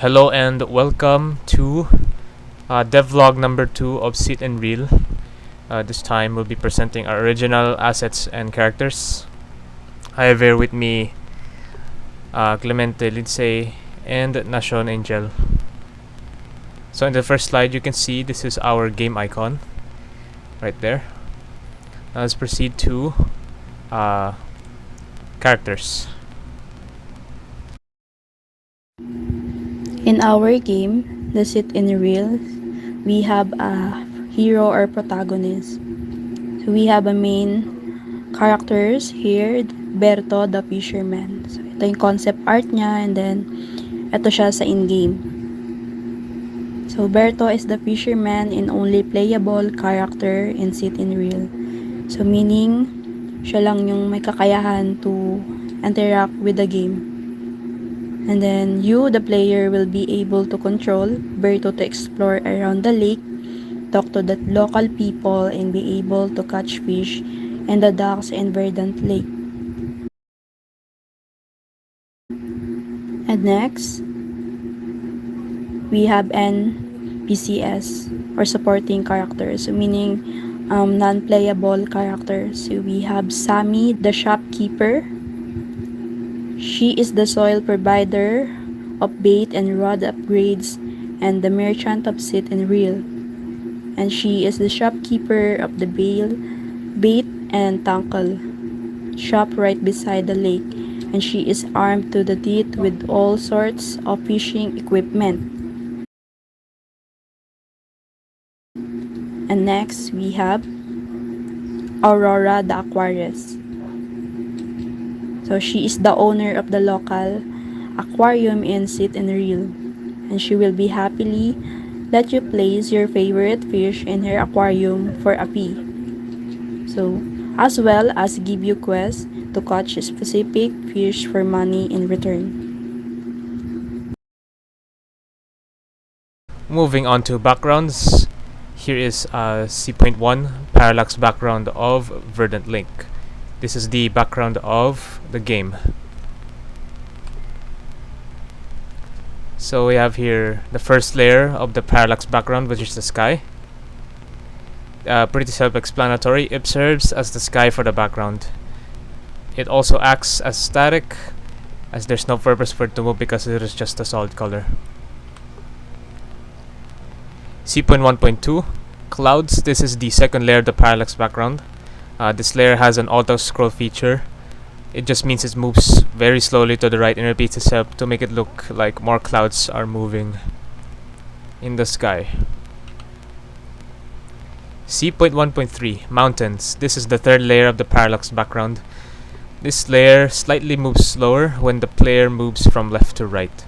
Hello and welcome to devlog number 2 of Sit and Reel. This time we'll be presenting our original assets and characters. I have here with me Clemente, Lindsay, and Nacion Angel. So in the first slide you can see this is our game icon right there. Now let's proceed to characters. In our game, the Sit in Real, we have a hero or protagonist. So we have a main characters here, Berto the Fisherman. So ito yung concept art niya and then ito siya sa in-game. So Berto is the fisherman and only playable character in Sit in Real. So meaning, siya lang yung may kakayahan to interact with the game. And then you, the player, will be able to control Berto to explore around the lake, talk to the local people, and be able to catch fish in the docks and verdant lake. And next, we have NPCs or supporting characters, meaning non-playable characters. So we have Sammy, the shopkeeper. She is the soil provider of bait and rod upgrades and the merchant of Sit and Reel. And she is the shopkeeper of the bait and tackle shop right beside the lake. And she is armed to the teeth with all sorts of fishing equipment. And next we have Aurora the Aquarius. So she is the owner of the local aquarium in Sit and Reel, and she will be happily let you place your favorite fish in her aquarium for a fee. So, as well as give you quests to catch specific fish for money in return. Moving on to backgrounds. Here is C.1 parallax background of Verdant Link. This is the background of the game. So we have here the first layer of the parallax background, which is the sky. Pretty self-explanatory. It serves as the sky for the background. It also acts as static, as there's no purpose for it to move because it is just a solid color. C.1.2 clouds. This is the second layer of the parallax background. This layer has an auto scroll feature. It just means it moves very slowly to the right and repeats itself to make it look like more clouds are moving in the sky. C.1.3 mountains. This is the third layer of the parallax background. This layer slightly moves slower when the player moves from left to right.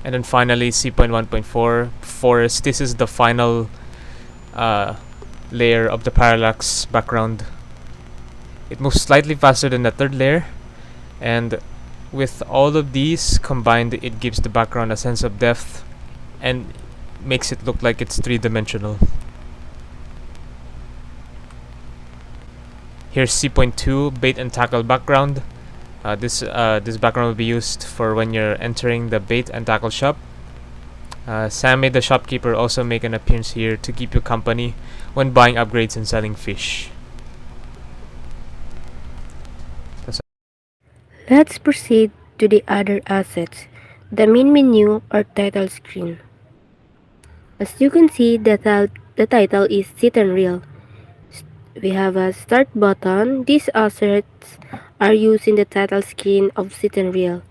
And then finally C.1.4 forest. This is the final layer of the parallax background. It moves slightly faster than the third layer, and with all of these combined, it gives the background a sense of depth and makes it look like it's three-dimensional. Here's C.2 bait and tackle background. This background will be used for when you're entering the bait and tackle shop. Sammy the shopkeeper also make an appearance here to keep you company when buying upgrades and selling fish. Let's proceed to the other assets, the main menu or title screen. As you can see, the title is Sit and Reel. We have a start button. These assets are used in the title screen of Sit and Reel.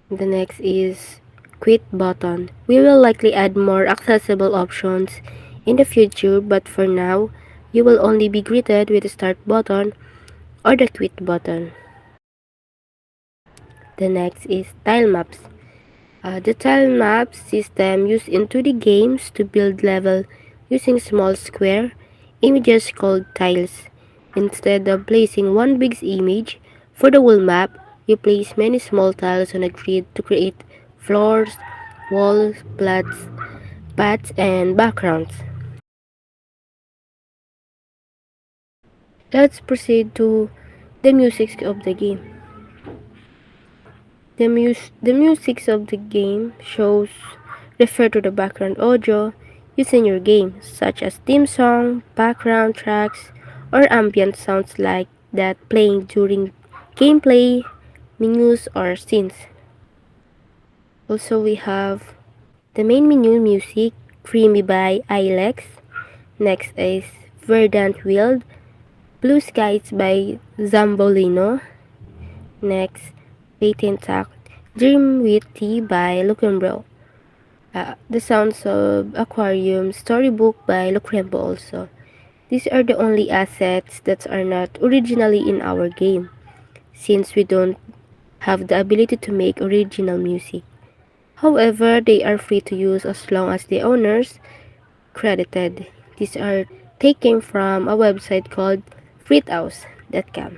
The next is quit button. We will likely add more accessible options in the future, but for now, you will only be greeted with the start button or the quit button. The next is tile maps. The tile map system used into the games to build level using small square images called tiles. Instead of placing one big image for the whole map, you place many small tiles on a grid to create floors, walls, paths, and backgrounds. Let's proceed to the music of the game. The musics of the game shows refer to the background audio used in your game, such as theme song, background tracks, or ambient sounds like that playing during gameplay, menus, or scenes. Also, we have the main menu music, Creamy by Ilex. Next is Verdant Wild, Blue Skies by Zambolino. Next, Patent Act, Dream with Tea by Lucrembo. The Sounds of Aquarium storybook by Lucrembo also. These are the only assets that are not originally in our game, since we don't have the ability to make original music. However, they are free to use as long as the owners credited. These are taken from a website called freethouse.com.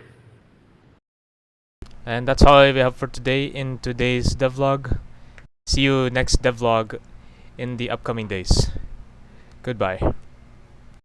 And that's all we have for today in today's devlog. See you next devlog in the upcoming days. Goodbye.